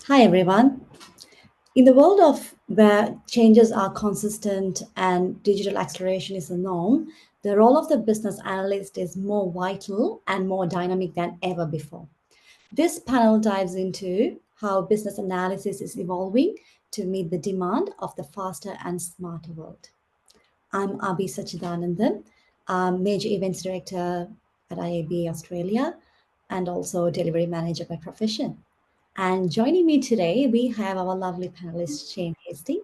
Hi everyone. In the world of where changes are consistent and digital acceleration is the norm, the role of the business analyst is more vital and more dynamic than ever before. This panel dives into how business analysis is evolving to meet the demand of the faster and smarter world. I'm Sachithanantham, Major Events Director at IAB Australia and also Delivery Manager by profession. And joining me today, we have our lovely panelists, Shane Hastie,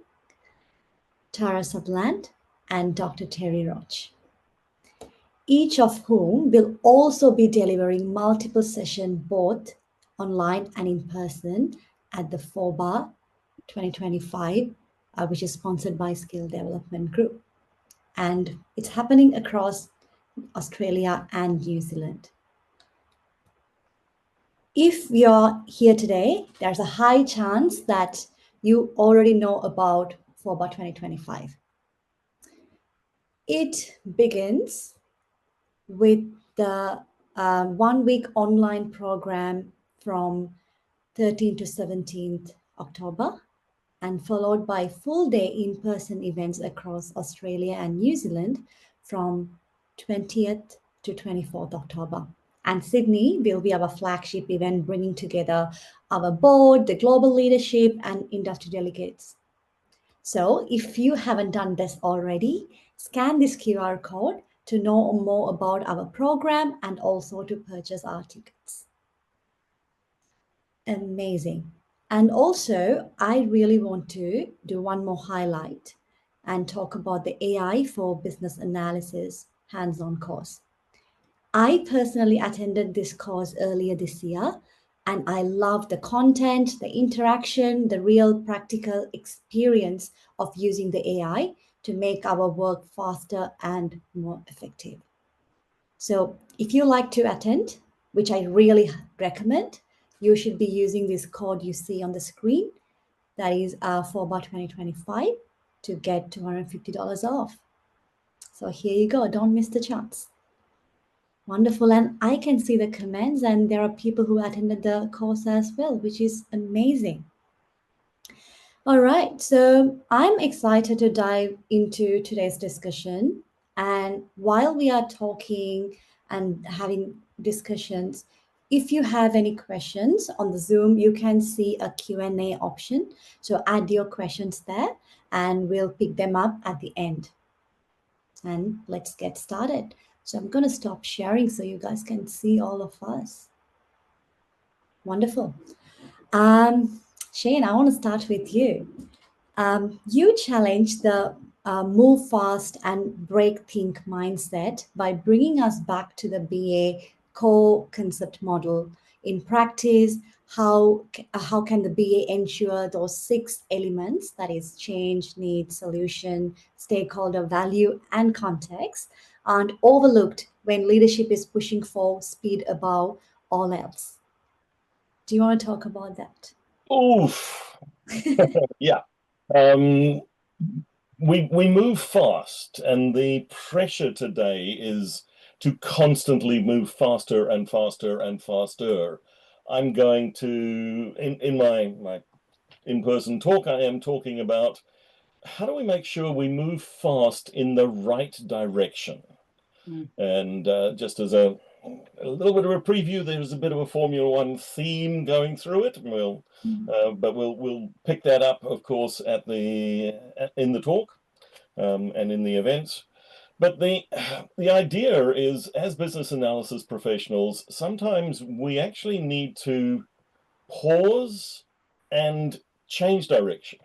Tara Sutherland, and Dr. Terry Roach, each of whom will also be delivering multiple sessions both online and in person at the FOBA 2025, which is sponsored by Skill Development Group. And it's happening across Australia and New Zealand. If you're here today, there's a high chance that you already know about FOBA 2025. It begins with the 1 week online program from 13th to 17th October and followed by full day in-person events across Australia and New Zealand from 20th to 24th October. And Sydney will be our flagship event, bringing together our board, the global leadership, and industry delegates. So if you haven't done this already, scan this QR code to know more about our program and also to purchase our tickets. Amazing. And also, I really want to do one more highlight and talk about the AI for business analysis hands-on course. I personally attended this course earlier this year and I love the content, the interaction, the real practical experience of using the AI to make our work faster and more effective. So if you like to attend, which I really recommend, you should be using this code you see on the screen. That is FOBA 2025 to get $250 off. So here you go. Don't miss the chance. Wonderful. And I can see the comments, and there are people who attended the course as well, which is amazing. All right. So I'm excited to dive into today's discussion. And while we are talking and having discussions, if you have any questions on the Zoom, you can see a Q&A option. So add your questions there and we'll pick them up at the end. And let's get started. So I'm going to stop sharing so you guys can see all of us. Wonderful. Shane, I want to start with you. You challenge the move fast and break think mindset by bringing us back to the BA core concept model. In practice, how can the BA ensure those 6 elements, that is change, need, solution, stakeholder value, and context, aren't overlooked when leadership is pushing for speed above all else? Do you want to talk about that? Oof. Yeah. Um, we move fast, and the pressure today is to constantly move faster and faster and faster. I'm going to, in my in-person talk, I am talking about how do we make sure we move fast in the right direction? And just as a little bit of a preview, there's a bit of a Formula One theme going through it. But we'll pick that up, of course, in the talk and in the events. But the idea is, as business analysis professionals, sometimes we actually need to pause and change direction.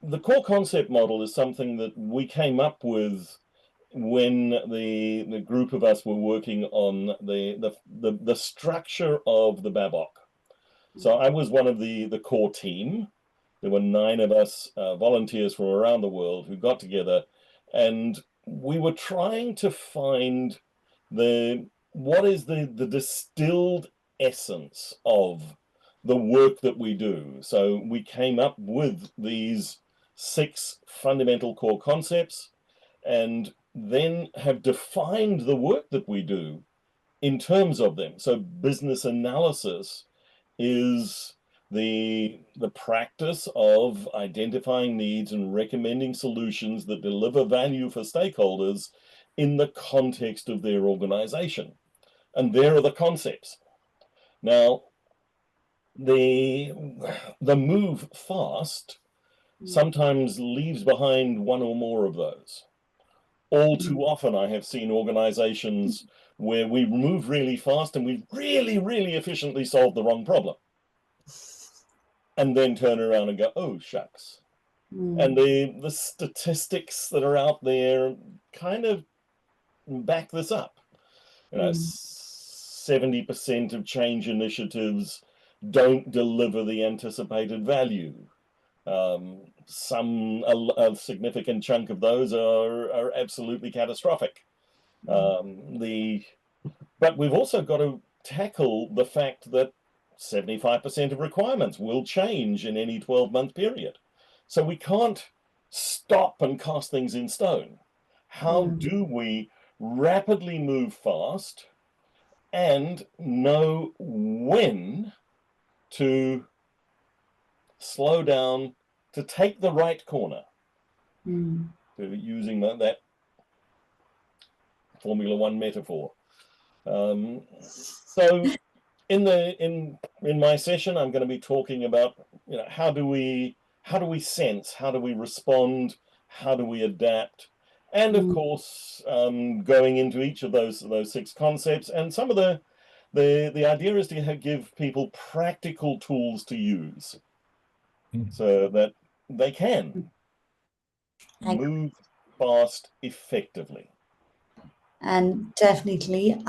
The core concept model is something that we came up with when the group of us were working on the structure of the BABOK. So I was one of the core team. There were 9 of us volunteers from around the world who got together, and we were trying to find what is the distilled essence of the work that we do. So we came up with these 6 fundamental core concepts, and then have defined the work that we do in terms of them. So business analysis is the practice of identifying needs and recommending solutions that deliver value for stakeholders in the context of their organization. And there are the concepts. Now, the move fast sometimes leaves behind one or more of those. All too often, I have seen organizations where we move really fast and we've really, really efficiently solved the wrong problem. And then turn around and go, oh, shucks. And the statistics that are out there kind of back this up. 70% of change initiatives don't deliver the anticipated value. A significant chunk of those are absolutely catastrophic. But we've also got to tackle the fact that 75% of requirements will change in any 12-month period. So we can't stop and cast things in stone. How do we rapidly move fast and know when to slow down, to take the right corner, using that Formula One metaphor. So in my session, I'm going to be talking about, how do we sense, how do we respond, how do we adapt, and of course, going into each of those 6 concepts. And some of the idea is to give people practical tools to use so that they can move fast effectively. And definitely,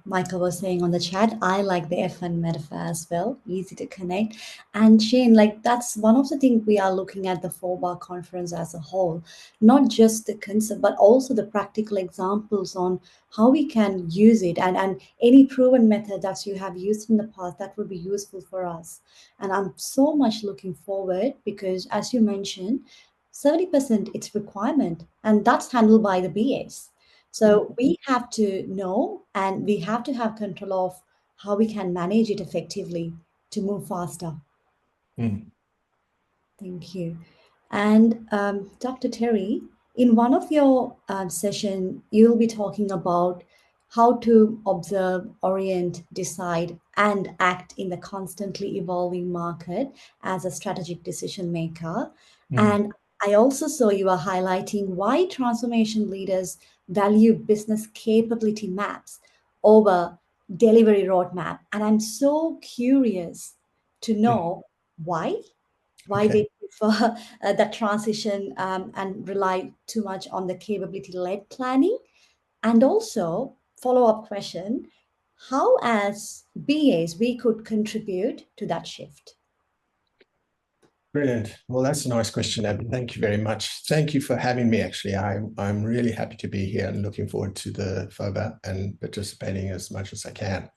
Michael was saying on the chat, I like the F1 metaphor as well, easy to connect. And Shane, like that's one of the things we are looking at the 4-bar conference as a whole, not just the concept, but also the practical examples on how we can use it, and any proven method that you have used in the past that would be useful for us. And I'm so much looking forward because, as you mentioned, 70% it's requirement, and that's handled by the BAs. So we have to know and we have to have control of how we can manage it effectively to move faster. Thank you. And Dr. Terry, in one of your session, you'll be talking about how to observe, orient, decide, and act in the constantly evolving market as a strategic decision maker. And I also saw you are highlighting why transformation leaders value business capability maps over delivery roadmap. And I'm so curious to know why they prefer that transition and rely too much on the capability-led planning. And also, follow-up question, how as BAs we could contribute to that shift? Brilliant. Well, that's a nice question, Abby. Thank you very much. Thank you for having me, actually. I'm really happy to be here and looking forward to the FOBA and participating as much as I can.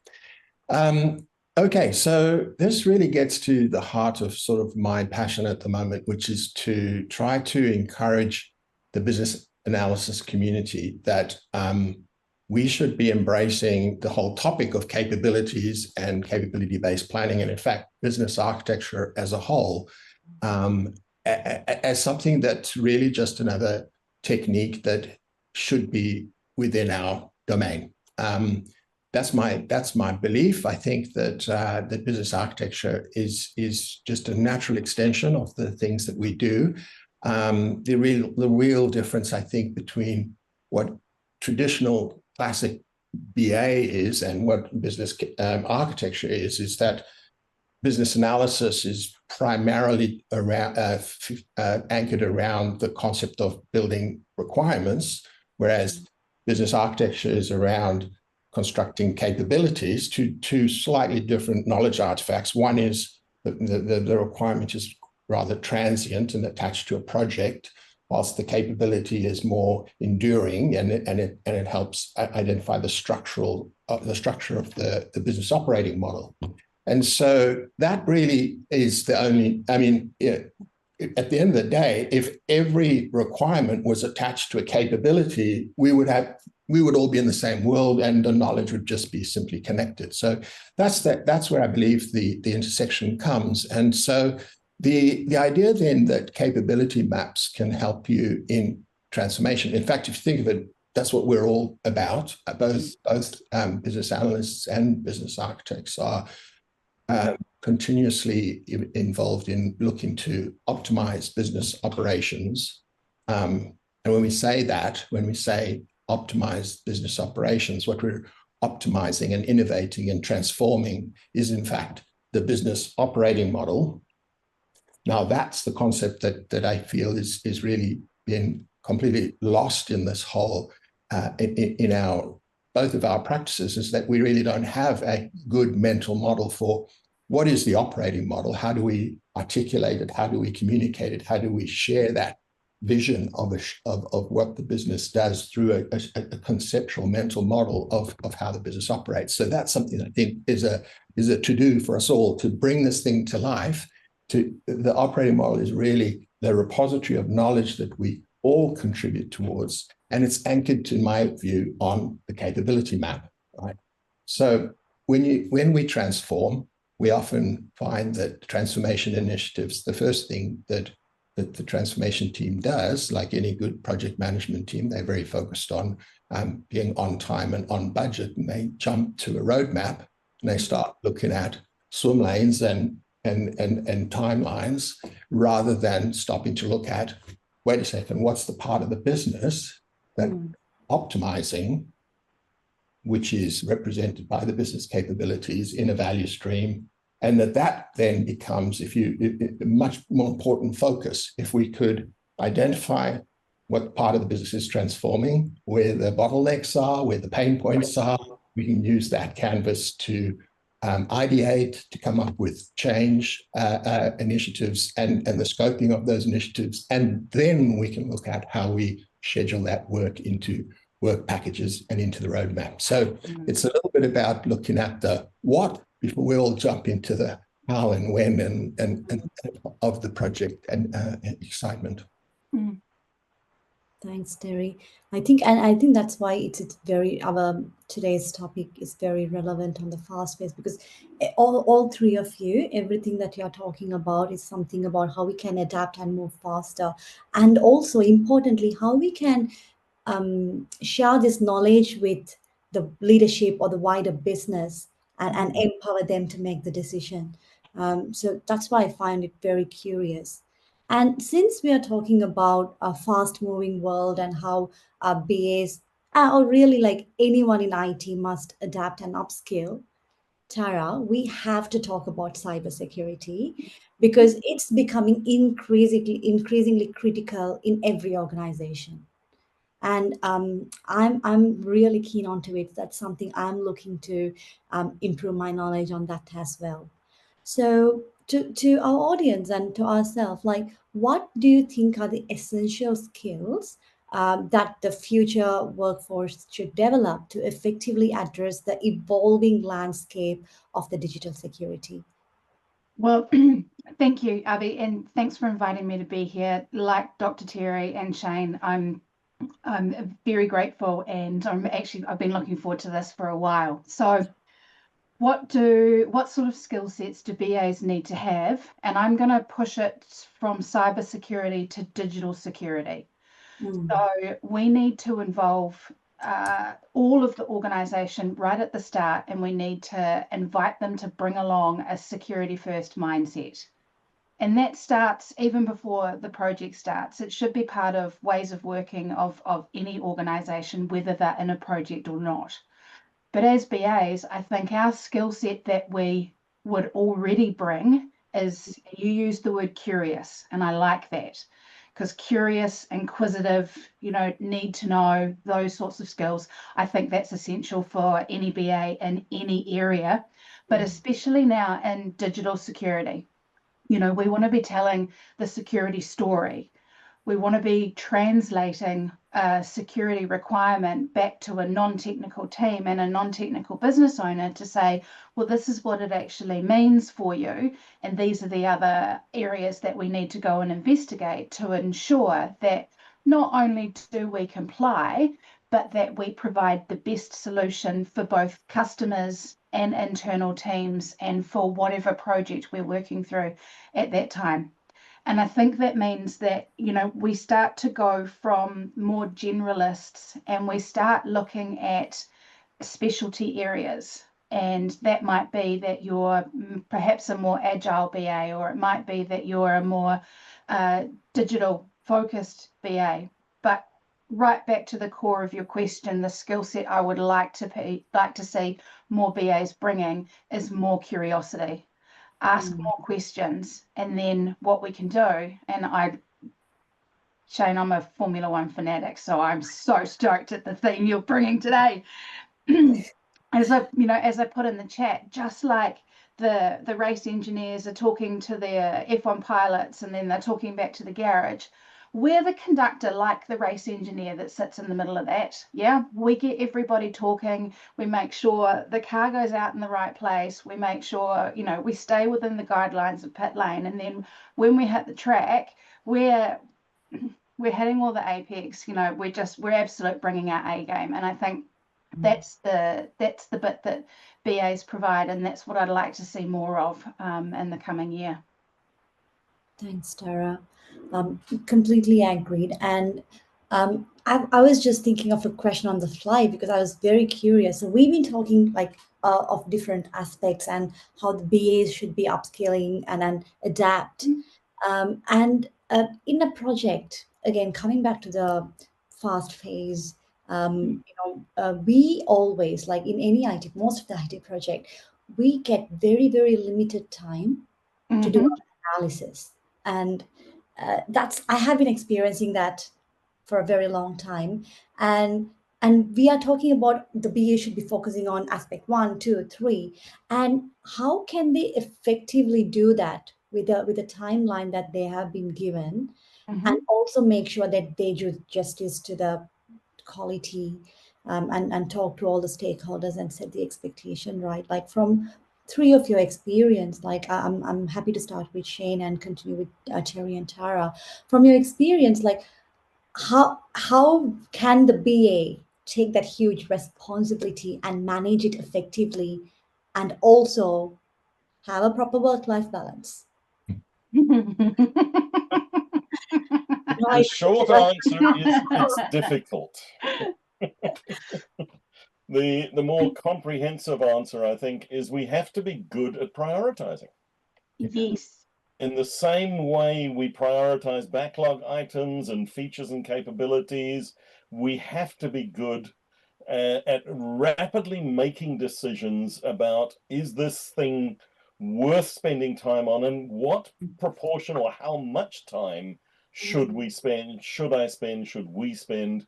Okay, so this really gets to the heart of sort of my passion at the moment, which is to try to encourage the business analysis community that we should be embracing the whole topic of capabilities and capability-based planning, and in fact, business architecture as a whole, as something that's really just another technique that should be within our domain. That's my belief. I think that that business architecture is just a natural extension of the things that we do. The real difference, I think, between what traditional classic BA is and what business architecture is that business analysis is primarily around, anchored around the concept of building requirements, whereas business architecture is around constructing capabilities to two slightly different knowledge artifacts. One is the requirement is rather transient and attached to a project, whilst the capability is more enduring and it helps identify the structure of the business operating model. And so that really is the only, I mean, at the end of the day, if every requirement was attached to a capability, we would have we would all be in the same world and the knowledge would just be simply connected. So that's where I believe the intersection comes. And so the idea then that capability maps can help you in transformation. In fact, if you think of it, that's what we're all about. Both business analysts and business architects are continuously involved in looking to optimize business operations. And when we say optimize business operations, what we're optimizing and innovating and transforming is, in fact, the business operating model. Now, that's the concept that I feel is really been completely lost in this whole, in both of our practices, is that we really don't have a good mental model for what is the operating model, how do we articulate it, how do we communicate it, how do we share that vision of what the business does through a conceptual mental model of how the business operates. So that's something I think is a to-do for us all, to bring this thing to life. The operating model is really the repository of knowledge that we all contribute towards, and it's anchored, in my view, on the capability map, right? So when we transform, we often find that transformation initiatives, the first thing that the transformation team does, like any good project management team, they're very focused on being on time and on budget, and they jump to a roadmap and they start looking at swim lanes and timelines, rather than stopping to look at, wait a second, what's the part of the business that optimizing, which is represented by the business capabilities in a value stream, and that then becomes, a much more important focus. If we could identify what part of the business is transforming, where the bottlenecks are, where the pain points are, we can use that canvas to ideate, to come up with change initiatives and the scoping of those initiatives. And then we can look at how we schedule that work into work packages and into the roadmap. So it's a little bit about looking at the what before we all jump into the how and when and of the project and excitement. Thanks, Terry. I think that's why it's very, our today's topic is very relevant on the fast pace, because all three of you, everything that you're talking about is something about how we can adapt and move faster, and also importantly how we can share this knowledge with the leadership or the wider business and empower them to make the decision. So that's why I find it very curious. And since we are talking about a fast moving world and how BAs, or really like anyone in IT, must adapt and upskill, Tara, we have to talk about cybersecurity, because it's becoming increasingly critical in every organization. And I'm really keen onto it. That's something I'm looking to improve my knowledge on that as well. So to our audience and to ourselves, like, what do you think are the essential skills that the future workforce should develop to effectively address the evolving landscape of the digital security? Well, thank you, Abby, and thanks for inviting me to be here. Like Dr. Terry and Shane, I'm very grateful, and I've been looking forward to this for a while. So what sort of skill sets do BAs need to have? And I'm going to push it from cybersecurity to digital security. So we need to involve all of the organization right at the start, and we need to invite them to bring along a security first mindset. And that starts even before the project starts. It should be part of ways of working of any organization, whether they're in a project or not. But as BAs, I think our skill set that we would already bring is, you use the word curious, and I like that, because curious, inquisitive, need to know, those sorts of skills, I think that's essential for any BA in any area, but especially now in digital security. We want to be telling the security story. We want to be translating a security requirement back to a non-technical team and a non-technical business owner to say, well, this is what it actually means for you, and these are the other areas that we need to go and investigate to ensure that not only do we comply, but that we provide the best solution for both customers and internal teams and for whatever project we're working through at that time. And I think that means that, you know, we start to go from more generalists and we start looking at specialty areas. And that might be that you're perhaps a more agile BA, or it might be that you're a more digital focused BA. But right back to the core of your question, the skill set I would like to see more BAs bringing is more curiosity. Ask more questions, and then what we can do, and Shane, I'm a Formula One fanatic, so I'm so stoked at the theme you're bringing today. As I put in the chat, just like the race engineers are talking to their F1 pilots and then they're talking back to the garage, we're the conductor, like the race engineer that sits in the middle of that. Yeah, we get everybody talking. We make sure the car goes out in the right place. We make sure, you know, we stay within the guidelines of pit lane. And then when we hit the track, we're hitting all the apex. You know, we're absolute bringing our A game. And I think that's the bit that BAs provide, and that's what I'd like to see more of in the coming year. Thanks, Tara. Completely agreed. And I was just thinking of a question on the fly because I was very curious. So we've been talking of different aspects and how the BAs should be upscaling and adapt. And in a project, again, coming back to the fast phase, we always, like in any IT, most of the IT project, we get very, very limited time to do analysis. And I have been experiencing that for a very long time. And we are talking about the BA should be focusing on aspect 1, 2, 3. And how can they effectively do that with a timeline that they have been given, and also make sure that they do justice to the quality, and talk to all the stakeholders and set the expectation right? Like from 3 of your experience, like I'm happy to start with Shane and continue with Terry and Tara. From your experience, like how can the BA take that huge responsibility and manage it effectively, and also have a proper work-life balance? The short answer is it's difficult. The more comprehensive answer, I think, is we have to be good at prioritizing. Yes. In the same way we prioritize backlog items and features and capabilities, we have to be good at rapidly making decisions about, is this thing worth spending time on, and what proportion or how much time should we spend, should I spend, should we spend,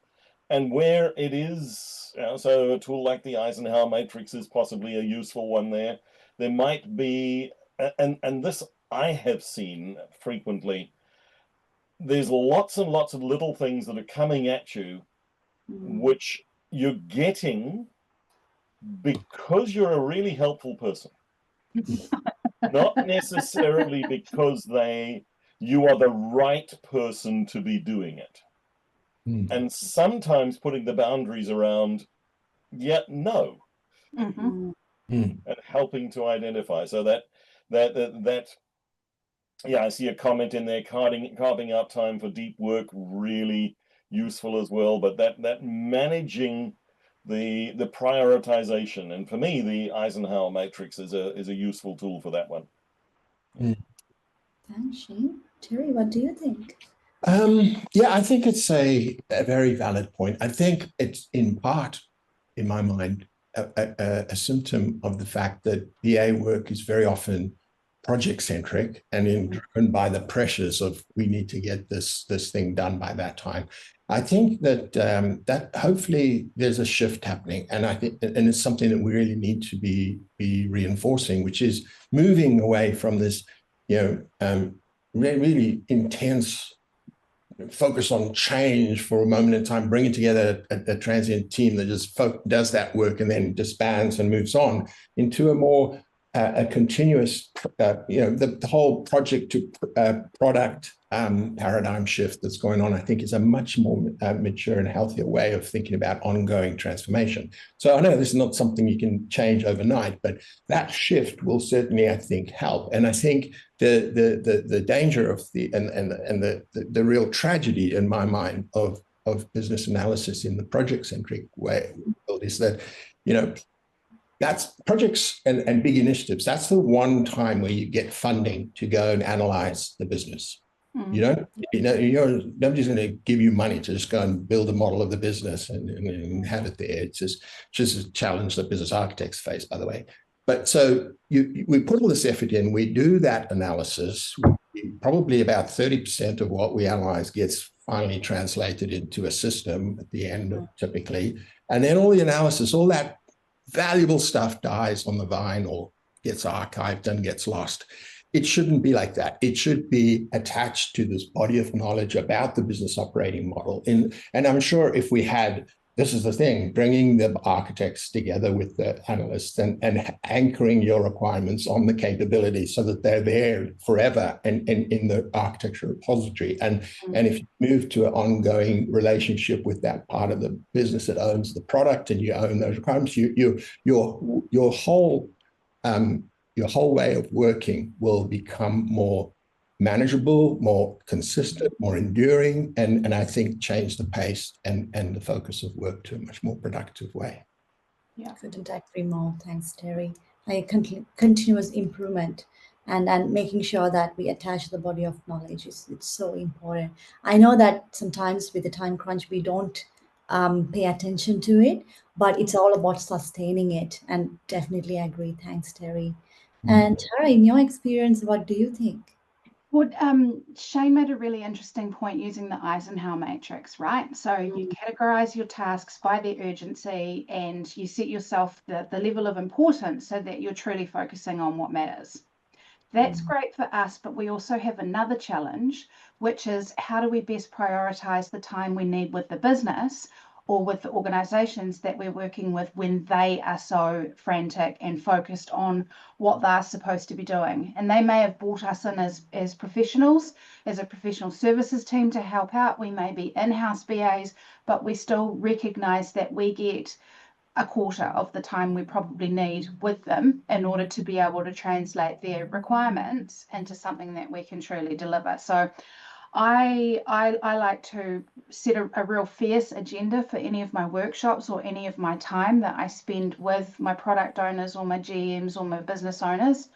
and where it is. So a tool like the Eisenhower matrix is possibly a useful one there. There might be, and this I have seen frequently, there's lots and lots of little things that are coming at you, which you're getting because you're a really helpful person. Not necessarily because you are the right person to be doing it. And sometimes putting the boundaries around, no. And helping to identify. So that I see a comment in there, carving out time for deep work, really useful as well. But that managing the prioritization, and for me, the Eisenhower matrix is a useful tool for that one. Thanks, Shane. Terry, what do you think? I think it's a very valid point. I think it's in part, in my mind, a symptom of the fact that BA work is very often project-centric and driven by the pressures of, we need to get this thing done by that time. I think that that hopefully there's a shift happening, and I think, and it's something that we really need to be reinforcing, which is moving away from this, really intense focus on change for a moment in time, bringing together a transient team that just does that work and then disbands and moves on, into a more a continuous, the whole project to product paradigm shift that's going on, I think, is a much more mature and healthier way of thinking about ongoing transformation. So I know this is not something you can change overnight, but that shift will certainly, I think, help. And I think the danger of the real tragedy in my mind of business analysis in the project-centric way is that, that's projects and big initiatives. That's the one time where you get funding to go and analyze the business. Nobody's going to give you money to just go and build a model of the business and have it there. It's just a challenge that business architects face, by the way. But so we put all this effort in, we do that analysis. Probably about 30% of what we analyze gets finally translated into a system at the end, typically. And then all the analysis, all that valuable stuff dies on the vine or gets archived and gets lost. It shouldn't be like that. It should be attached to this body of knowledge about the business operating model. And I'm sure if we had, this is the thing, bringing the architects together with the analysts and anchoring your requirements on the capabilities so that they're there forever and in the architecture repository. And if you move to an ongoing relationship with that part of the business that owns the product and you own those requirements, your whole way of working will become more manageable, more consistent, more enduring, and I think change the pace and the focus of work to a much more productive way. Yeah, couldn't agree more. Thanks, Terry. Continuous improvement and making sure that we attach the body of knowledge it's so important. I know that sometimes with the time crunch we don't pay attention to it, but it's all about sustaining it, and definitely agree. Thanks, Terry. And Tara, in your experience, what do you think? Well, Shane made a really interesting point using the Eisenhower matrix, right? So you categorize your tasks by their urgency and you set yourself the level of importance so that you're truly focusing on what matters. That's great for us, but we also have another challenge, which is how do we best prioritize the time we need with the business or with the organizations that we're working with when they are so frantic and focused on what they're supposed to be doing. And they may have brought us in as professionals, as a professional services team to help out. We may be in-house BAs, but we still recognize that we get a quarter of the time we probably need with them in order to be able to translate their requirements into something that we can truly deliver. So I like to set a real fierce agenda for any of my workshops or any of my time that I spend with my product owners or my GMs or my business owners.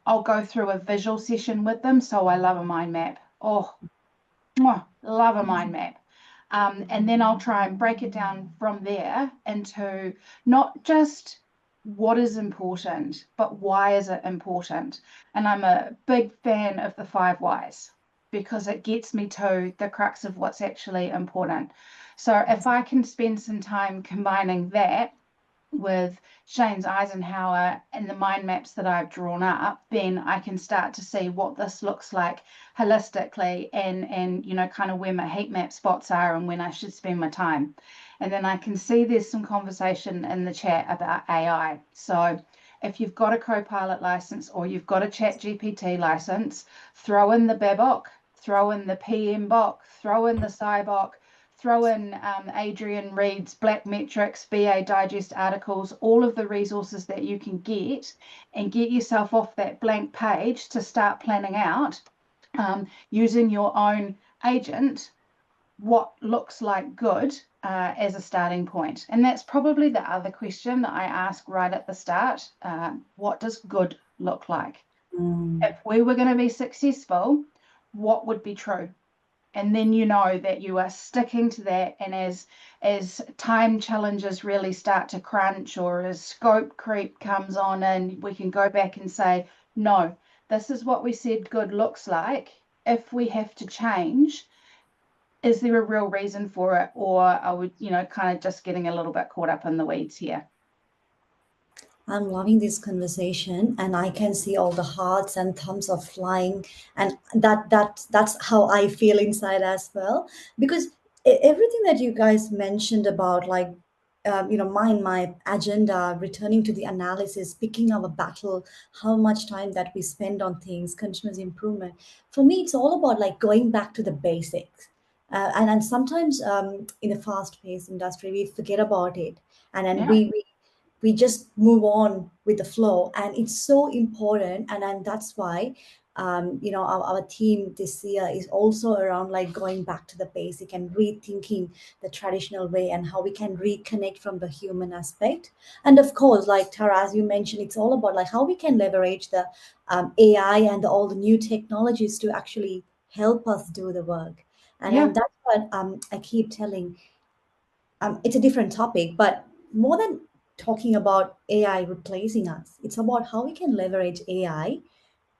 I'll go through a visual session with them. So I love a mind map. Oh, love a mind map. And then I'll try and break it down from there into not just what is important, but why is it important? And I'm a big fan of the 5 whys, because it gets me to the crux of what's actually important. So if I can spend some time combining that with Shane's Eisenhower and the mind maps that I've drawn up, then I can start to see what this looks like holistically and kind of where my heat map spots are and when I should spend my time. And then I can see there's some conversation in the chat about AI. So if you've got a Copilot license or you've got a ChatGPT license, throw in the Babok, throw in the PM Bok, throw in the SciBok, throw in Adrian Reed's Black Metrics, BA Digest articles, all of the resources that you can get, and get yourself off that blank page to start planning out using your own agent what looks like good as a starting point. And that's probably the other question that I ask right at the start. What does good look like? If we were going to be successful, what would be true? And then you know that you are sticking to that. And as time challenges really start to crunch, or as scope creep comes on, and we can go back and say, no, this is what we said good looks like. If we have to change, is there a real reason for it? Or are we, kind of just getting a little bit caught up in the weeds here? I'm loving this conversation, and I can see all the hearts and thumbs up flying, and that's how I feel inside as well. Because everything that you guys mentioned about like mind my agenda, returning to the analysis, picking our battle, how much time that we spend on things, continuous improvement. For me, it's all about like going back to the basics. And sometimes in a fast-paced industry, we forget about it, and then Yeah. we just move on with the flow, and it's so important. And that's why our team this year is also around like going back to the basic and rethinking the traditional way and how we can reconnect from the human aspect. And of course, like Tara, as you mentioned, it's all about like how we can leverage the AI and all the new technologies to actually help us do the work. And Yeah. then that's what I keep telling. It's a different topic, but more than talking about AI replacing us, it's about how we can leverage AI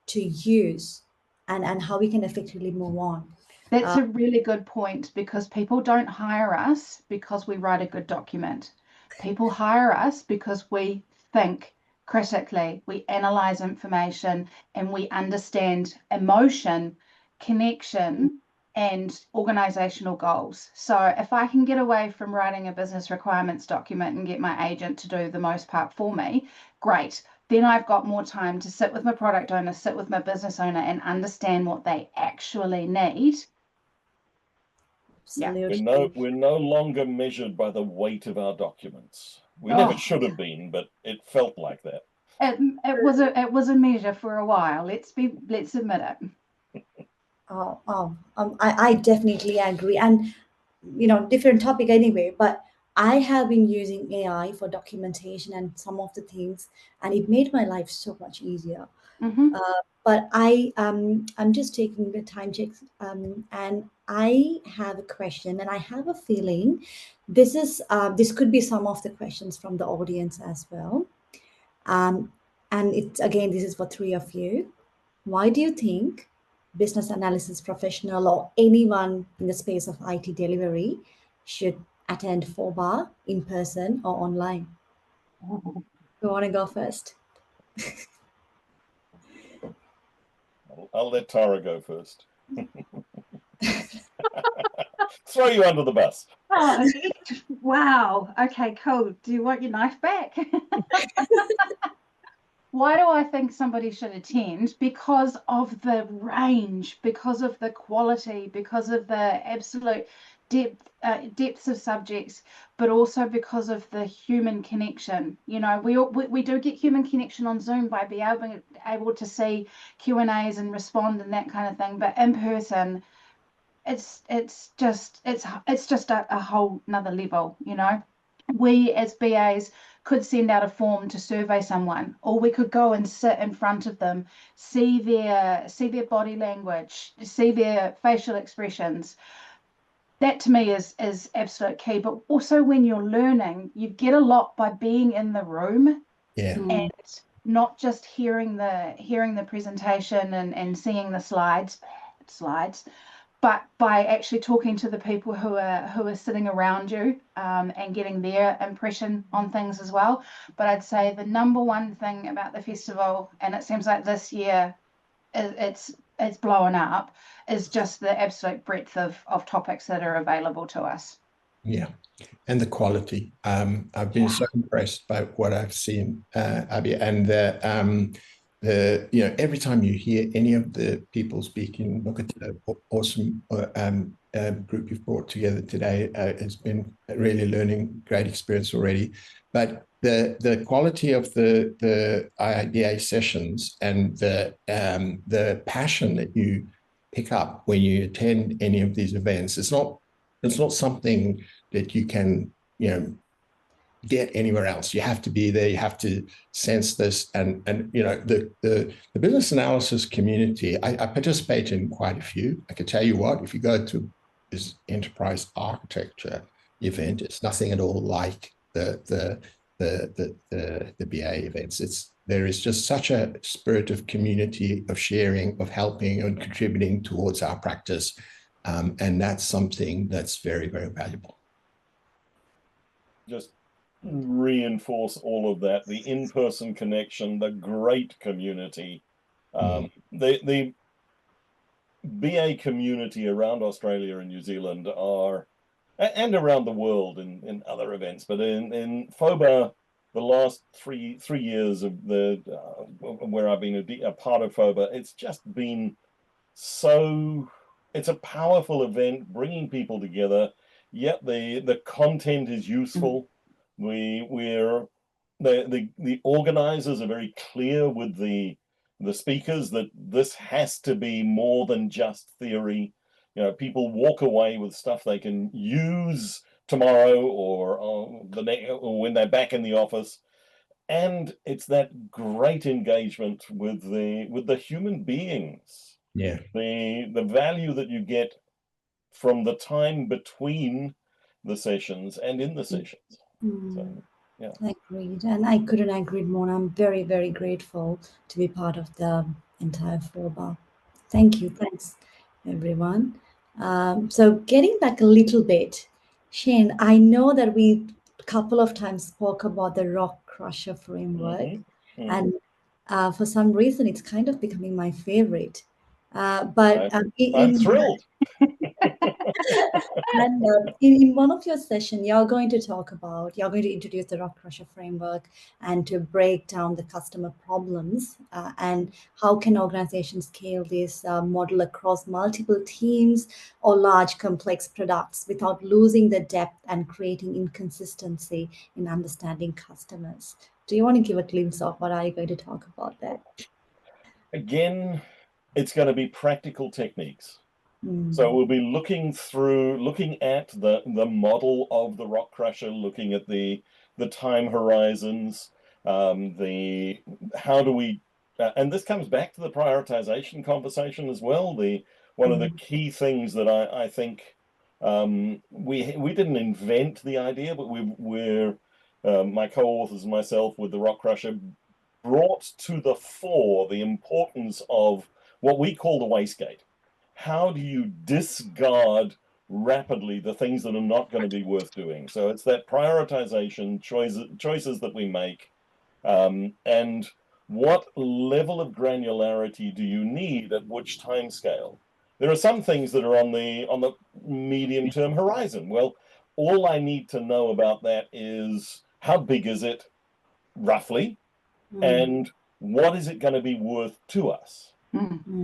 to use, and how we can effectively move on. That's a really good point, because people don't hire us because we write a good document. People hire us because we think critically, we analyze information, and we understand emotion, connection, and organizational goals. So if I can get away from writing a business requirements document and get my agent to do the most part for me, great. Then I've got more time to sit with my product owner, sit with my business owner, and understand what they actually need. Yeah. Absolutely. We're no longer measured by the weight of our documents. We never Oh, should have been, but it felt like that. it was a measure for a while. Let's admit it. I definitely agree. And, different topic anyway, but I have been using AI for documentation and some of the things, and it made my life so much easier. Hmm. But I'm just taking the time checks, and I have a question, and I have a feeling this could be some of the questions from the audience as well. Um, and it's again, this is for three of you. Why do you think business analysis professional or anyone in the space of IT delivery should attend 4 bar in person or online? Who want to go first? I'll let Tara go first. Throw you under the bus. Oh, wow. Okay, cool. Do you want your knife back? Why do I think somebody should attend? Because of the range, because of the quality, because of the absolute depths of subjects, but also because of the human connection. We do get human connection on Zoom by being able to see Q&As and respond and that kind of thing. But in person, it's just a whole nother level. We as BAs could send out a form to survey someone, or we could go and sit in front of them, see their body language, see their facial expressions. That to me is absolute key. But also, when you're learning, you get a lot by being in the room. Yeah. And not just hearing the presentation and seeing the slides, but by actually talking to the people who are sitting around you, and getting their impression on things as well. But I'd say the number one thing about the festival, and it seems like this year it's blowing up, is just the absolute breadth of topics that are available to us. Yeah. And the quality. I've been so impressed by what I've seen, Abby, and every time you hear any of the people speaking, look at the awesome group you've brought together today. It's been really learning, great experience already. But the quality of the IIDA sessions and the passion that you pick up when you attend any of these events, it's not something that you can, get anywhere else. You have to be there. You have to sense this. And the business analysis community, I participate in quite a few. I can tell you what, if you go to this enterprise architecture event, it's nothing at all like the BA events. There is just such a spirit of community, of sharing, of helping and contributing towards our practice. And that's something that's very, very valuable. Just reinforce all of that, the in-person connection, the great community. The BA community around Australia and New Zealand are and around the world in other events, but in FOBA, the last three years of the where I've been a part of FOBA, it's just been so, it's a powerful event, bringing people together. Yet the content is useful. We're the organizers are very clear with the speakers that this has to be more than just theory. You know, people walk away with stuff they can use tomorrow or or when they're back in the office. And it's that great engagement with the human beings. Yeah. The value that you get from the time between the sessions and in the sessions. So, yeah. Agreed. And I couldn't agree more. I'm very, very grateful to be part of the entire FOBA. Thank you. Thanks, everyone. So getting back a little bit, Shane, I know that we a couple of times spoke about the rock crusher framework, and for some reason it's kind of becoming my favorite. But I'm thrilled. And in one of your sessions, you're going to introduce the Rock Crusher framework and to break down the customer problems and how can organizations scale this model across multiple teams or large complex products without losing the depth and creating inconsistency in understanding customers. Do you want to give a glimpse of what are you going to talk about there? Again, it's going to be practical techniques. So we'll be looking at the model of the rock crusher, looking at the time horizons, how do we, and this comes back to the prioritization conversation as well. One of the key things that I think we didn't invent the idea, but we're my co-authors and myself with the rock crusher brought to the fore the importance of what we call the wastegate. How do you discard rapidly the things that are not going to be worth doing? So it's that prioritization, choices that we make, and what level of granularity do you need at which time scale? There are some things that are on the medium-term horizon. Well, all I need to know about that is how big is it, roughly, and what is it going to be worth to us?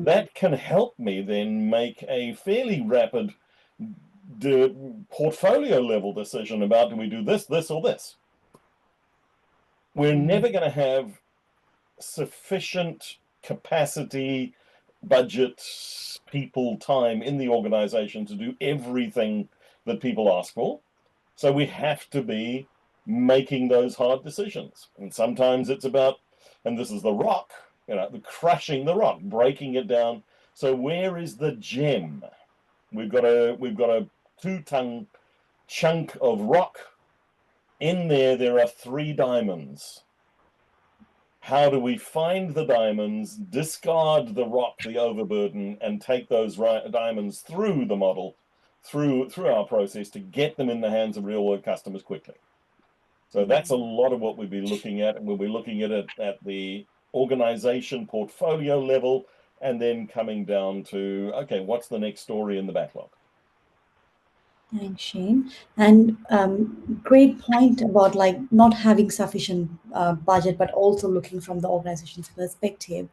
That can help me then make a fairly rapid portfolio level decision about, do we do this, this, or this? We're never going to have sufficient capacity, budget, people, time in the organization to do everything that people ask for. So we have to be making those hard decisions. And sometimes it's about, and this is the rock, the crushing the rock, breaking it down. So where is the gem? We've got a 2-ton chunk of rock. In there are 3 diamonds. How do we find the diamonds, discard the rock, the overburden, and take those diamonds through the model, through our process to get them in the hands of real-world customers quickly? So that's a lot of what we'll be looking at, and we'll be looking at it at the organization portfolio level, and then coming down to, okay, what's the next story in the backlog? Thanks, Shane. And great point about like not having sufficient budget, but also looking from the organization's perspective.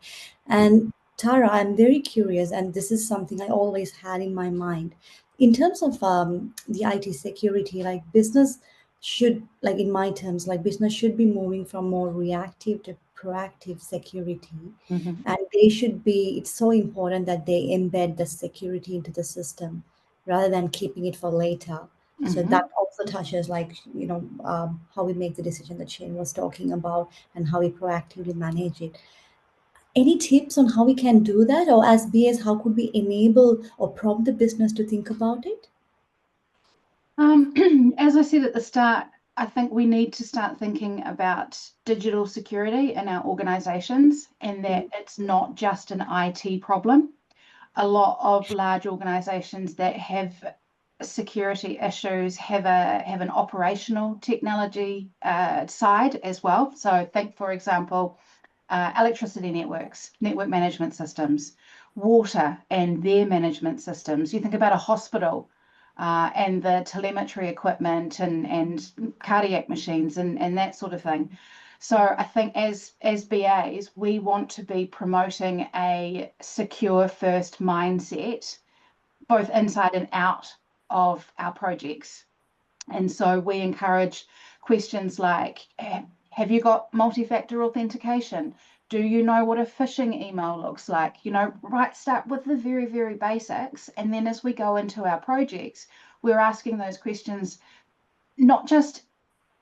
And Tara, I'm very curious, and this is something I always had in my mind. In terms of the IT security, like business should, like in my terms, like business should be moving from more reactive to proactive security. And it's so important that they embed the security into the system rather than keeping it for later. So that also touches like, how we make the decision that Shane was talking about and how we proactively manage it. Any tips on how we can do that? Or as BAs, how could we enable or prompt the business to think about it? As I said at the start, I think we need to start thinking about digital security in our organizations, and that it's not just an IT problem. A lot of large organizations that have security issues have an operational technology side as well. So think, for example, electricity networks, network management systems, water and their management systems. You think about a hospital. and the telemetry equipment and cardiac machines and that sort of thing. So I think as BAs, we want to be promoting a secure first mindset, both inside and out of our projects. And so we encourage questions like, have you got multi-factor authentication? Do you know what a phishing email looks like? Start with the very, very basics. And then as we go into our projects, we're asking those questions, not just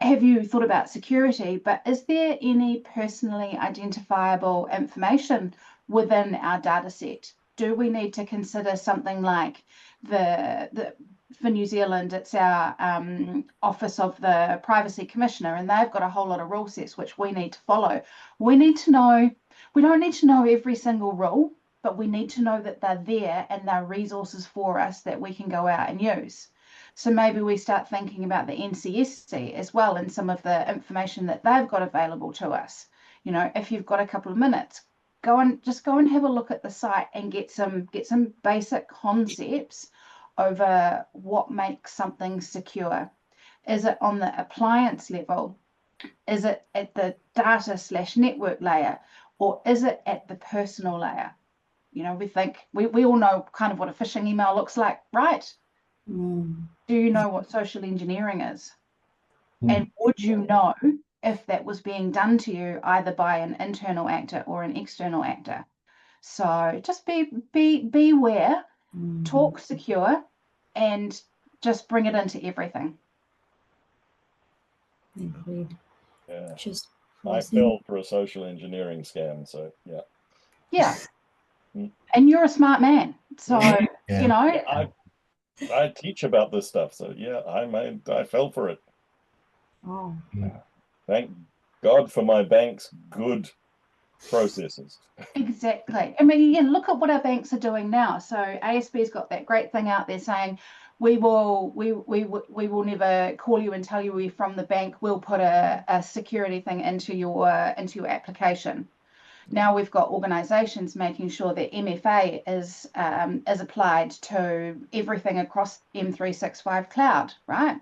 have you thought about security, but is there any personally identifiable information within our data set? Do we need to consider something like for New Zealand, it's our Office of the Privacy Commissioner, and they've got a whole lot of rule sets which we need to follow. We don't need to know every single rule, but we need to know that they're there and they're resources for us that we can go out and use. So maybe we start thinking about the NCSC as well and some of the information that they've got available to us. If you've got a couple of minutes, go and have a look at the site and get some basic concepts over what makes something secure. Is it on the appliance level? Is it at the data/network layer? Or is it at the personal layer? We all know kind of what a phishing email looks like, right? Mm. Do you know what social engineering is? And would you know if that was being done to you either by an internal actor or an external actor? So just beware, talk secure, and just bring it into everything. Agreed. Yeah. Just I fell for a social engineering scam, so yeah. Yeah. And you're a smart man, so I teach about this stuff, so yeah, I fell for it. Oh. Thank God for my bank's good processes. Exactly. I mean, look at what our banks are doing now. So ASB's got that great thing out there saying, we will never call you and tell you we're from the bank. We'll put a security thing into your application. Now we've got organisations making sure that MFA is applied to everything across M365 cloud, right?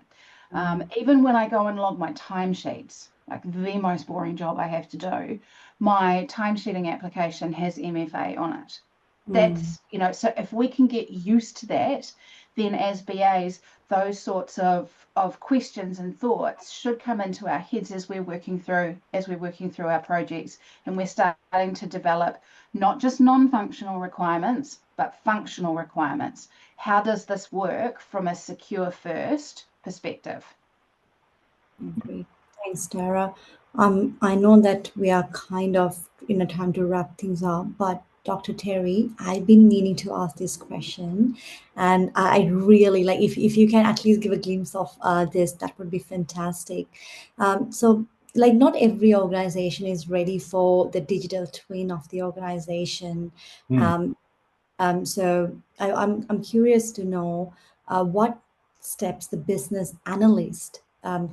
Even when I go and log my timesheets, like the most boring job I have to do, my timesheeting application has MFA on it. That's, so if we can get used to that, then as BAs, those sorts of questions and thoughts should come into our heads as we're working through our projects, and we're starting to develop not just non-functional requirements, but functional requirements. How does this work from a secure first perspective? Great. Thanks, Tara. I know that we are kind of in a time to wrap things up, but Dr. Terry, I've been meaning to ask this question, and I really like if you can at least give a glimpse of this, that would be fantastic. So, like, not every organization is ready for the digital twin of the organization. So I'm curious to know what steps the business analyst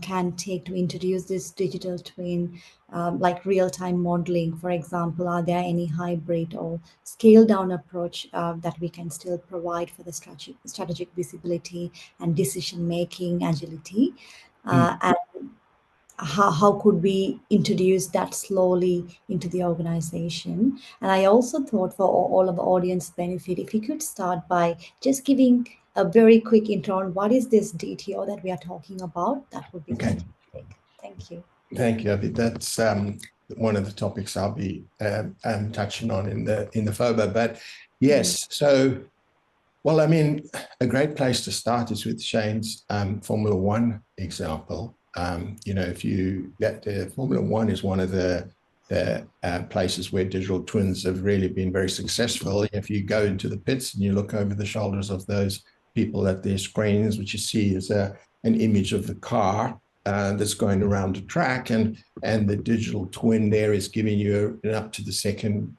can take to introduce this digital twin, like real-time modeling, for example. Are there any hybrid or scale-down approach that we can still provide for the strategic visibility and decision-making agility? And how could we introduce that slowly into the organization? And I also thought, for all of the audience benefit, if you could start by just giving a very quick intro on what is this DTO that we are talking about, that would be fantastic. Thank you. Thank you, Abby. That's one of the topics I'll be touching on in the FOBA. But yes, so, well, I mean, a great place to start is with Shane's Formula One example. Formula One is one of the places where digital twins have really been very successful. If you go into the pits and you look over the shoulders of those people at their screens, what you see is an image of the car that's going around the track, and the digital twin there is giving you an up to the second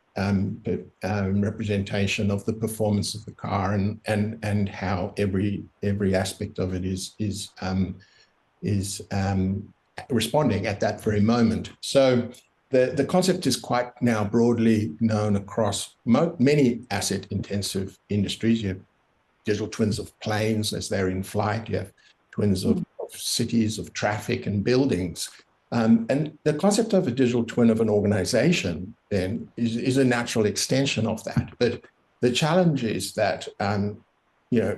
representation of the performance of the car and how every aspect of it is responding at that very moment. So the concept is quite now broadly known across many asset-intensive industries. digital twins of planes as they're in flight. You have twins of cities, of traffic and buildings. And the concept of a digital twin of an organization then is a natural extension of that. But the challenge is that, you know,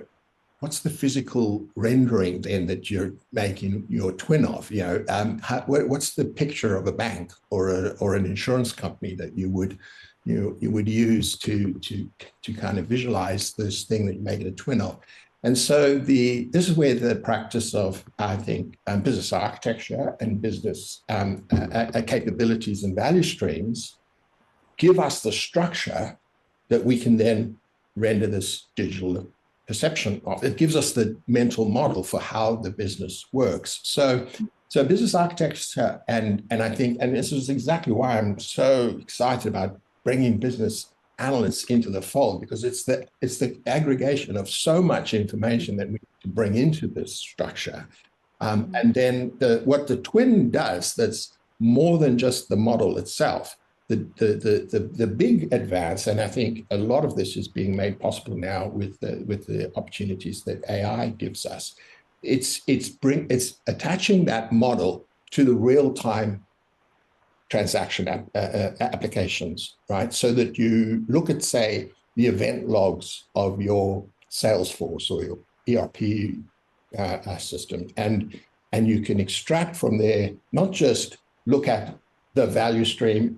what's the physical rendering then that you're making your twin of? You know, what's the picture of a bank or an insurance company that you would use to kind of visualize this thing that you're making a twin of? And so this is where the practice of, I think, business architecture and business capabilities and value streams give us the structure that we can then render this digital perception of. It gives us the mental model for how the business works. So business architecture, and I think, and this is exactly why I'm so excited about bringing business analysts into the fold, because it's the aggregation of so much information that we need to bring into this structure. And then what the twin does, that's more than just the model itself. The big advance, and I think a lot of this is being made possible now with the opportunities that AI gives us. It's attaching that model to the real-time transaction applications, right? So that you look at, say, the event logs of your Salesforce or your ERP system, and you can extract from there, not just look at the value stream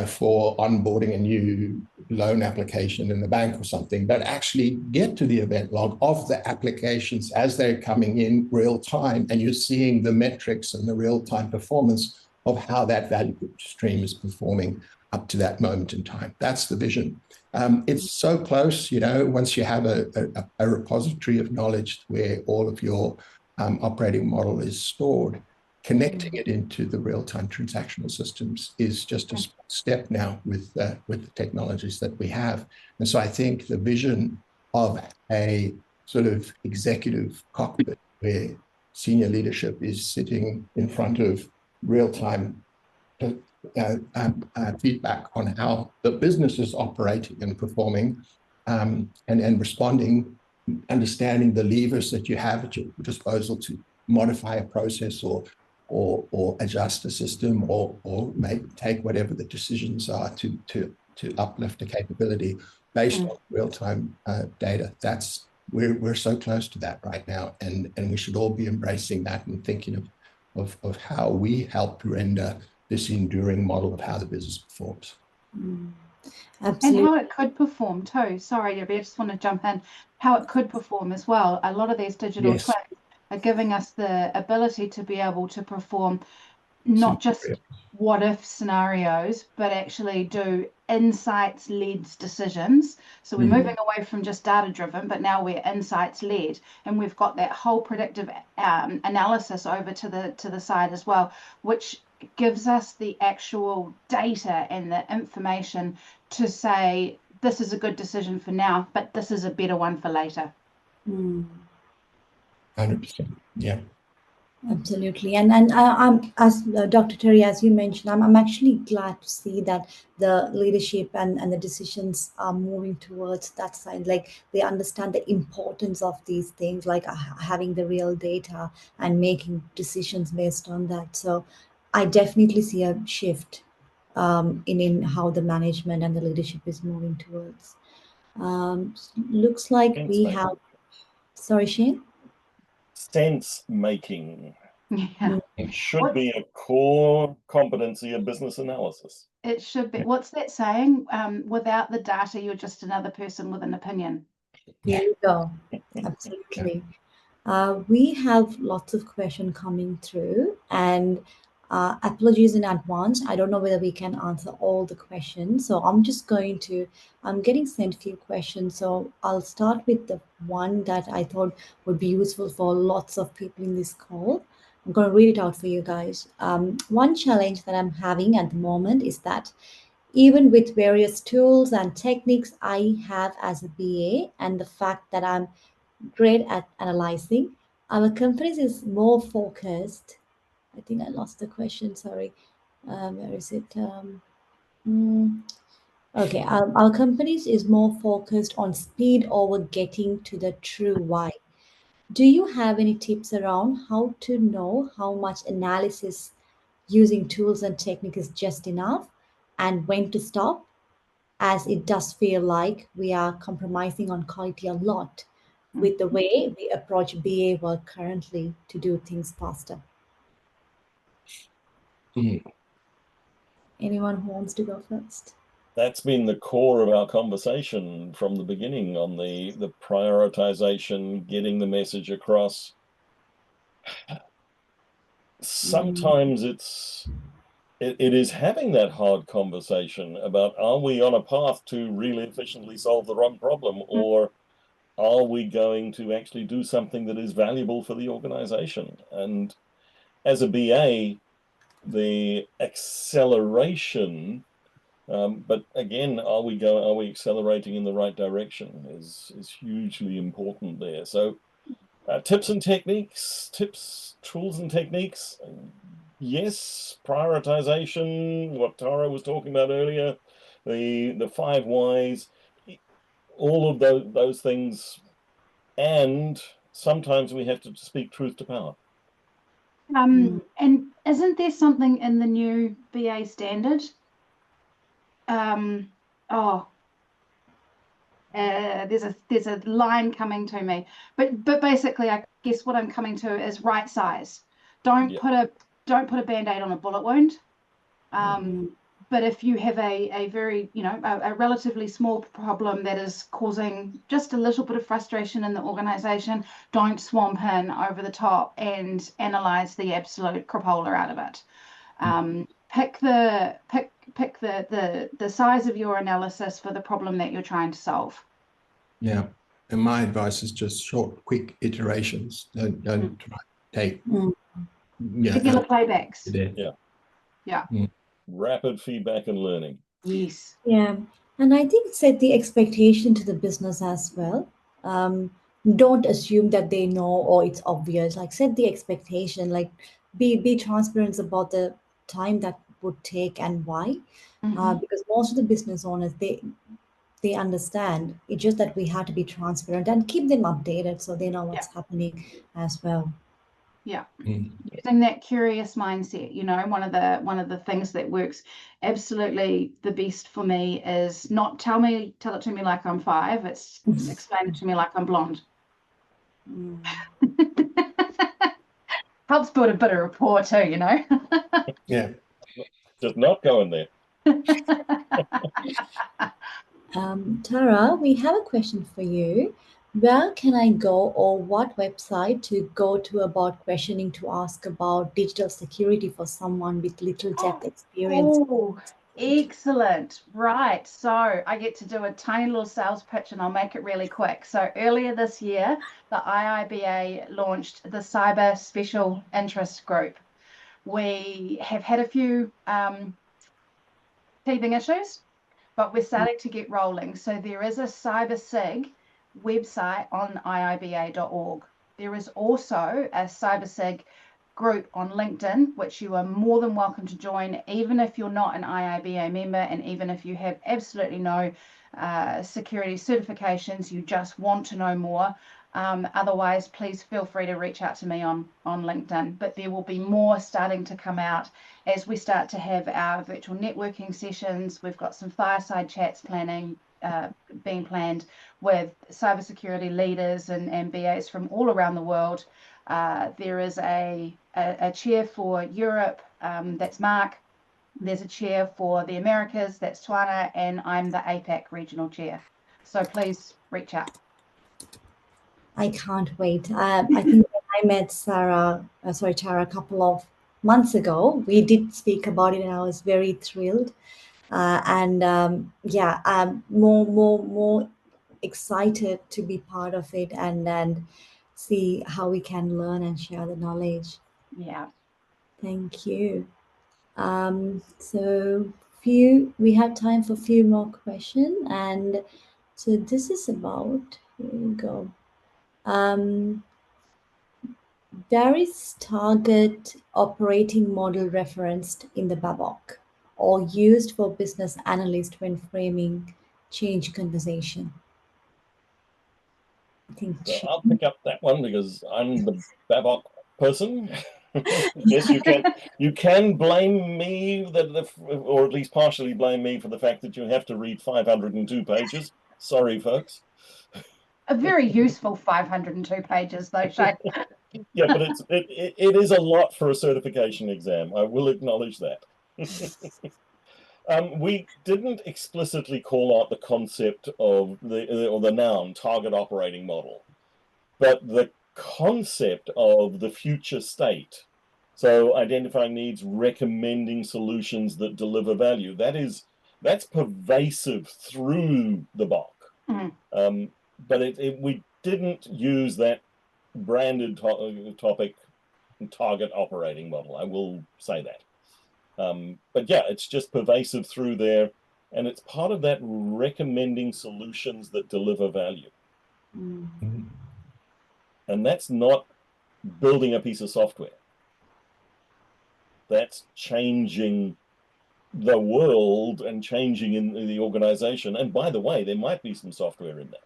for onboarding a new loan application in the bank or something, but actually get to the event log of the applications as they're coming in real time, and you're seeing the metrics and the real-time performance of how that value stream is performing up to that moment in time. That's the vision. It's so close, you know, once you have a repository of knowledge where all of your operating model is stored, connecting it into the real-time transactional systems is just a step now with the technologies that we have. And so I think the vision of a sort of executive cockpit where senior leadership is sitting in front of real-time feedback on how the business is operating and performing, and responding, understanding the levers that you have at your disposal to modify a process or adjust a system or take whatever the decisions are to uplift a capability based on real-time data. We're so close to that right now, and we should all be embracing that and thinking of how we help render this enduring model of how the business performs. Absolutely. And how it could perform too. Sorry, I just want to jump in. How it could perform as well. A lot of these digital twins are giving us the ability to be able to perform not just what if scenarios, but actually do insights led decisions. So we're moving away from just data driven, but now we're insights led, and we've got that whole predictive analysis over to the side as well, which gives us the actual data and the information to say this is a good decision for now, but this is a better one for later. 100%. Yeah. Absolutely. And I'm, as Dr. Terry, as you mentioned, I'm actually glad to see that the leadership and the decisions are moving towards that side. Like they understand the importance of these things, like having the real data and making decisions based on that. So I definitely see a shift in how the management and the leadership is moving towards. Looks like we have, sorry, Shane? Sense making. Yeah. It should be a core competency of business analysis. It should be. What's that saying? Without the data, you're just another person with an opinion. Here you go. Absolutely. We have lots of questions coming through, and apologies in advance. I don't know whether we can answer all the questions. So I'm getting sent a few questions. So I'll start with the one that I thought would be useful for lots of people in this call. I'm going to read it out for you guys. One challenge that I'm having at the moment is that even with various tools and techniques I have as a BA, and the fact that I'm great at analyzing, our companies is more focused. I think I lost the question, sorry. Where is it? Okay, our companies is more focused on speed over getting to the true why. Do you have any tips around how to know how much analysis using tools and technique is just enough and when to stop? As it does feel like we are compromising on quality a lot with the way we approach BA work currently to do things faster. Anyone who wants to go first? That's been the core of our conversation from the beginning on the prioritization, getting the message across. Sometimes it is having that hard conversation about, are we on a path to really efficiently solve the wrong problem, or are we going to actually do something that is valuable for the organization? And as a BA, the acceleration, but again, are we accelerating in the right direction is hugely important there. So tips, tools and techniques. Yes, prioritization, what Tara was talking about earlier, the 5 whys, all of those things, and sometimes we have to speak truth to power. And isn't there something in the new BA standard? There's a line coming to me, but basically, I guess what I'm coming to is right size. Don't put a band-aid on a bullet wound. But if you have a very, a relatively small problem that is causing just a little bit of frustration in the organization, don't swamp in over the top and analyze the absolute crapola out of it. Pick the size of your analysis for the problem that you're trying to solve. Yeah. And my advice is just short, quick iterations. Don't try to take regular playbacks. Yeah. Rapid feedback and learning. Yes. Yeah. And I think set the expectation to the business as well. Don't assume that they know or it's obvious. Like set the expectation, like be transparent about the time that would take and why. Because most of the business owners they understand. It's just that we have to be transparent and keep them updated so they know what's happening as well. Yeah. Using that curious mindset, one of the things that works absolutely the best for me is not tell it to me like I'm 5, it's explain it to me like I'm blonde. Helps build a bit of rapport too, Yeah. Just not going there. Tara, we have a question for you. Where can I go or what website to go to about questioning to ask about digital security for someone with little depth experience? Oh, excellent. Right. So I get to do a tiny little sales pitch and I'll make it really quick. So earlier this year, the IIBA launched the Cyber Special Interest Group. We have had a few teething issues, but we're starting to get rolling. So there is a CyberSig website on iiba.org. There is also a CyberSig group on LinkedIn, which you are more than welcome to join, even if you're not an IIBA member and even if you have absolutely no security certifications, you just want to know more. Otherwise, please feel free to reach out to me on LinkedIn. But there will be more starting to come out as we start to have our virtual networking sessions. We've got some fireside chats being planned with cybersecurity leaders and BAs from all around the world. There is a chair for Europe, that's Mark. There's a chair for the Americas, that's Tuana, and I'm the APAC regional chair. So please reach out. I can't wait. I think when I met Tara a couple of months ago, we did speak about it and I was very thrilled. I'm more excited to be part of it and see how we can learn and share the knowledge. Yeah. Thank you. So we have time for a few more questions, and so this is about, here we go. There is target operating model referenced in the BABOK or used for business analysts when framing change conversation? I think So I'll pick up that one because I'm the Babok person. Yes, you can blame me or at least partially blame me for the fact that you have to read 502 pages. Sorry, folks. A very useful 502 pages, though, Shane. Yeah, but it is a lot for a certification exam. I will acknowledge that. We didn't explicitly call out the concept of the noun target operating model, but the concept of the future state. So identifying needs, recommending solutions that deliver value. That's pervasive through the BOK. But we didn't use that branded topic target operating model. I will say that. But yeah, it's just pervasive through there. And it's part of that recommending solutions that deliver value. And that's not building a piece of software. That's changing the world and changing in the organization. And by the way, there might be some software in that.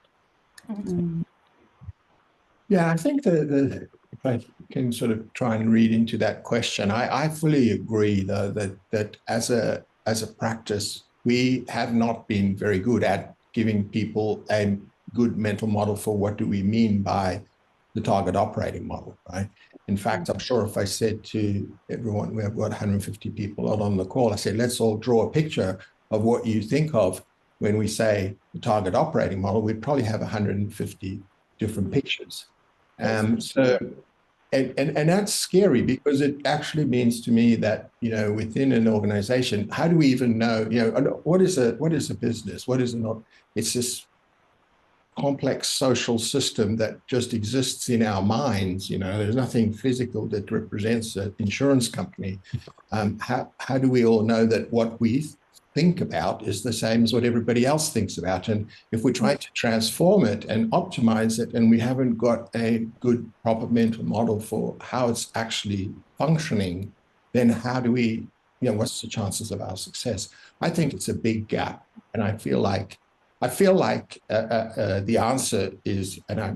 Yeah, I think if I can sort of try and read into that question, I fully agree, though, that as a practice, we have not been very good at giving people a good mental model for what do we mean by the target operating model, right? In fact, I'm sure if I said to everyone, we have got 150 people out on the call, I said, let's all draw a picture of what you think of when we say the target operating model, we'd probably have 150 different pictures. And that's scary because it actually means to me that, within an organization, how do we even know, what is a business? What is it not? It's this complex social system that just exists in our minds. There's nothing physical that represents an insurance company. How do we all know that what we think about is the same as what everybody else thinks about? And if we're trying to transform it and optimize it, and we haven't got a good proper mental model for how it's actually functioning, then how do we, what's the chances of our success? I think it's a big gap. And I feel like the answer is, and I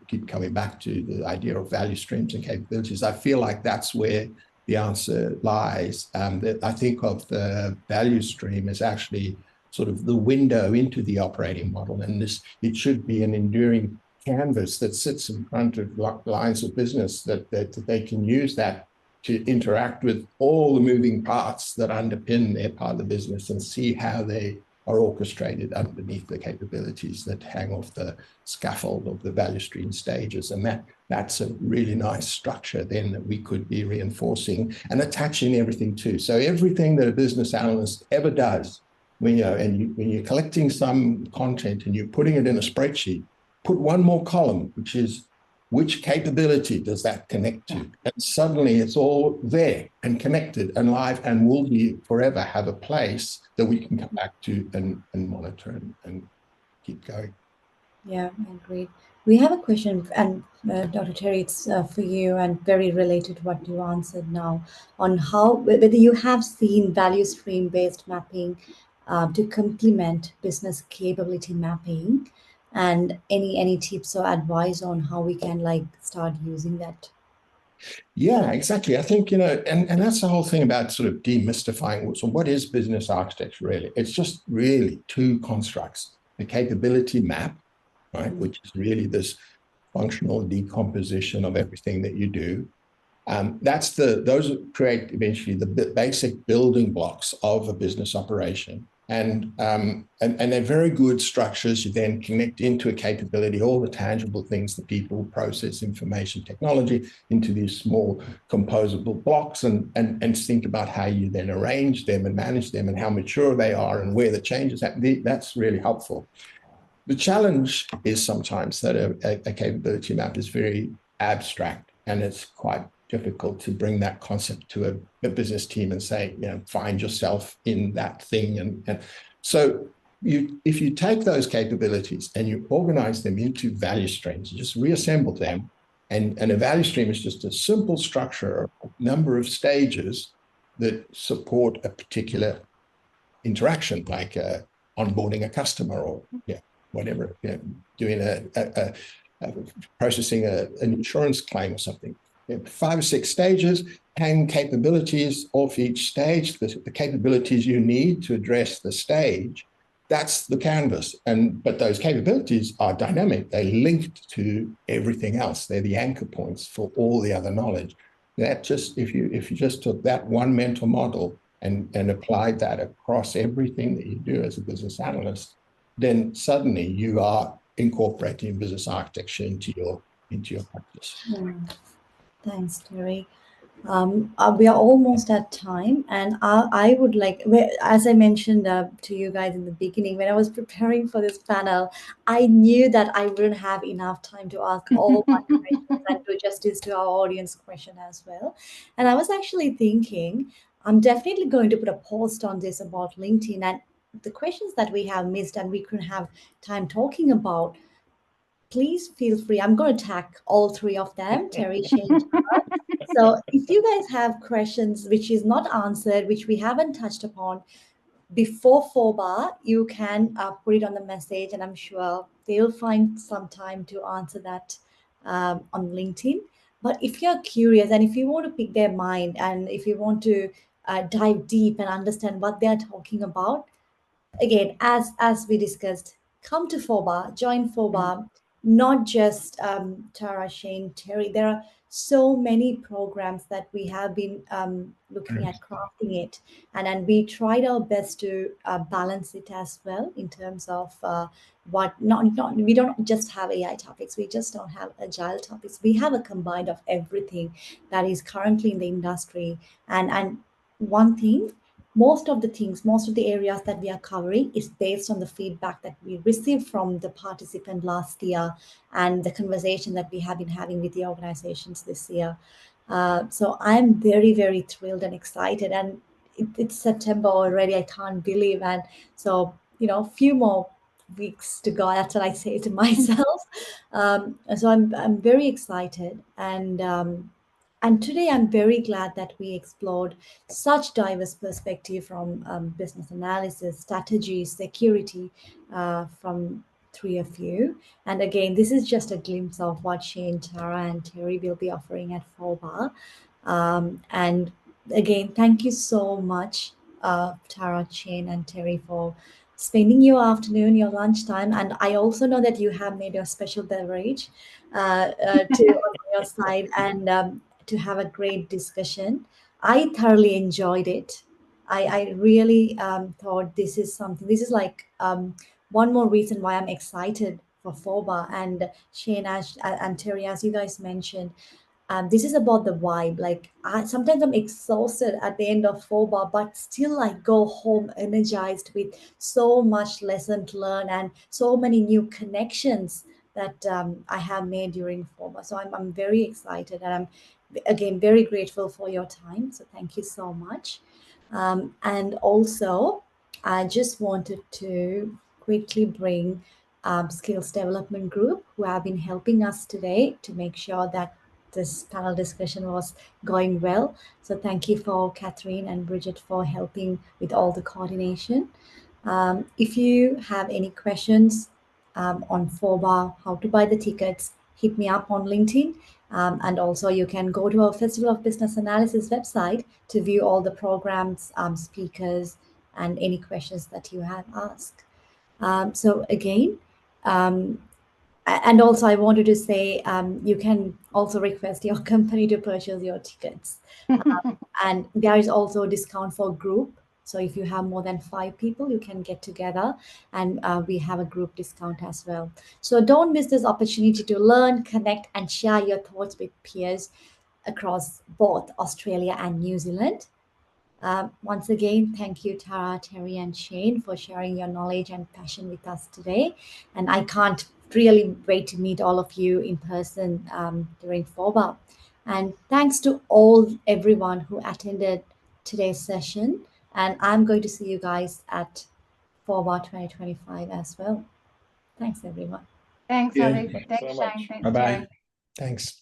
keep coming back to the idea of value streams and capabilities. I feel like that's where the answer lies. I think of the value stream as actually sort of the window into the operating model. And it should be an enduring canvas that sits in front of lines of business that they can use that to interact with all the moving parts that underpin their part of the business and see how they are orchestrated underneath the capabilities that hang off the scaffold of the value stream stages. And that's a really nice structure then that we could be reinforcing and attaching everything to. So everything that a business analyst ever does, when you're collecting some content and you're putting it in a spreadsheet, put one more column, which is which capability does that connect to? And suddenly it's all there and connected and live and will be forever have a place that we can come back to and monitor and keep going. Yeah, I agree. We have a question, and Dr. Terry, it's for you and very related to what you answered now, on whether you have seen value stream-based mapping to complement business capability mapping, and any tips or advice on how we can start using that. Yeah, exactly. I think, and that's the whole thing about sort of demystifying. So what is business architecture really? It's just really two constructs: the capability map, right, which is really this functional decomposition of everything that you do. Those create eventually the basic building blocks of a business operation. And they're very good structures. You then connect into a capability, all the tangible things, the people, process, information, technology, into these small composable blocks, and think about how you then arrange them and manage them and how mature they are and where the changes happen. That's really helpful. The challenge is sometimes that a capability map is very abstract, and it's quite difficult to bring that concept to a business team and say, find yourself in that thing. And so if you take those capabilities and you organize them into value streams, you just reassemble them, and a value stream is just a simple structure, a number of stages that support a particular interaction, like onboarding a customer or whatever, doing processing an insurance claim or something. 5 or 6 stages and capabilities off each stage, the capabilities you need to address the stage. That's the canvas. But those capabilities are dynamic. They're linked to everything else. They're the anchor points for all the other knowledge. That just, if you just took that one mental model and applied that across everything that you do as a business analyst, then suddenly you are incorporating business architecture into your practice. Thanks, Terry. We are almost at time, and I would like, as I mentioned to you guys in the beginning, when I was preparing for this panel, I knew that I wouldn't have enough time to ask all my questions and do justice to our audience question as well. And I was actually thinking, I'm definitely going to put a post on this about LinkedIn and the questions that we have missed and we couldn't have time talking about. Please feel free. I'm going to tag all 3 of them, Terry, Shane. So if you guys have questions which is not answered, which we haven't touched upon before 4bar, you can put it on the message, and I'm sure they'll find some time to answer that on LinkedIn. But if you're curious and if you want to pick their mind and if you want to dive deep and understand what they're talking about, again, as we discussed, come to 4bar, join 4bar, not just Tara, Shane, Terry. There are so many programs that we have been looking at crafting it, and we tried our best to balance it as well in terms of we don't just have AI topics, we just don't have agile topics. We have a combined of everything that is currently in the industry, and one thing, most of the areas that we are covering is based on the feedback that we received from the participant last year and the conversation that we have been having with the organizations this year. So I'm very, very thrilled and excited. And it's September already. I can't believe. And so, a few more weeks to go. That's what I say to myself. So I'm very excited. And today I'm very glad that we explored such diverse perspective from business analysis, strategy, security from 3 of you. And again, this is just a glimpse of what Shane, Tara, and Terry will be offering at 4bar. And again, thank you so much, Tara, Shane, and Terry, for spending your afternoon, your lunchtime. And I also know that you have made your special beverage on your side and to have a great discussion. I thoroughly enjoyed it. I really thought this is like one more reason why I'm excited for 4bar. And Shane and Terry, as you guys mentioned, this is about the vibe. Like sometimes I'm exhausted at the end of 4bar, but still I go home energized with so much lesson to learn and so many new connections that I have made during 4bar. So I'm very excited, and I'm again very grateful for your time. So thank you so much. And also, I just wanted to quickly bring Skills Development Group, who have been helping us today to make sure that this panel discussion was going well. So thank you for Catherine and Bridget for helping with all the coordination. If you have any questions on 4bar, how to buy the tickets, hit me up on LinkedIn. And also you can go to our Festival of Business Analysis website to view all the programs, speakers, and any questions that you have asked. So again, and also I wanted to say you can also request your company to purchase your tickets. And there is also a discount for group. So if you have more than 5 people, you can get together, and we have a group discount as well. So don't miss this opportunity to learn, connect, and share your thoughts with peers across both Australia and New Zealand. Once again, thank you, Tara, Terry, and Shane, for sharing your knowledge and passion with us today. And I can't really wait to meet all of you in person during 4bar. And thanks to everyone who attended today's session. And I'm going to see you guys at 4bar 2025 as well. Thanks, everyone. Thanks, Yeah, Avi. thanks Thanks, so Shane. much. Thanks, Bye-bye. Terry. Thanks.